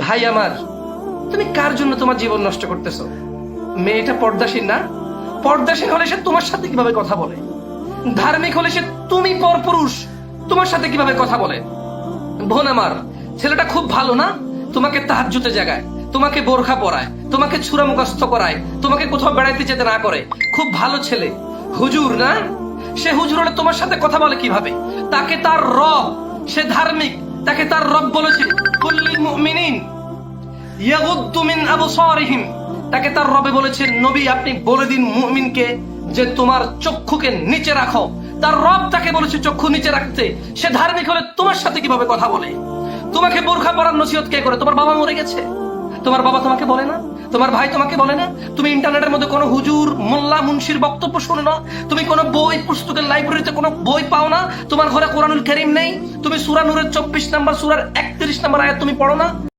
ভাই আমার, তুমি কার জন্য তোমার জীবন নষ্ট করতেছো? মেয়েটা পর্দাসীন না? পর্দাসীন হলে সে তোমার সাথে কিভাবে কথা বলে? ধার্মিক হলে সে তুমি পরপুরুষ, তোমার সাথে কিভাবে কথা বলে? বোন আমার, ছেলেটা খুব ভালো না? তোমাকে তাহাজ্জুদে জাগায়, তোমাকে বোরখা পরায়, তোমাকে ছুরা মুখস্থ করায়, তোমাকে কোথাও বেড়াইতে যেতে না করে। খুব ভালো ছেলে। হুজুর না? সে হুজুর হলে তোমার সাথে কথা বলে কিভাবে? তাকে তার রব, সে ধার্মিক, তাকে তার রব বলেছে কুল্লিল মুমিনিন ইয়াগুদ্দু মিন আবসারিহিম। তাকে তার রবে বলেছে, নবী আপনি বলে দিন মুমিনকে যে তোমার চক্ষুকে নিচে রাখো। তার রব তাকে বলেছে চক্ষু নিচে রাখতে। সে ধার্মিক হলে তোমার সাথে কিভাবে কথা বলে? তোমাকে বোরখা পরার নসিহত কে করে? তোমার বাবা মরে গেছে, তোমার বাবা তোমাকে বলে না? তোমার ভাই তোমাকে বলে না? তুমি ইন্টারনেটের মধ্যে কোনো হুজুর, মোল্লা, মুন্সির বক্তব্য শুনো না? তুমি কোনো বই, পুস্তকের লাইব্রেরিতে কোনো বই পাও না? তোমার ঘরে কোরআনুল কারীম নেই? তুমি সূরা নূরের 24 নম্বর সূরার 31 নম্বর আয়াত তুমি পড়ো না?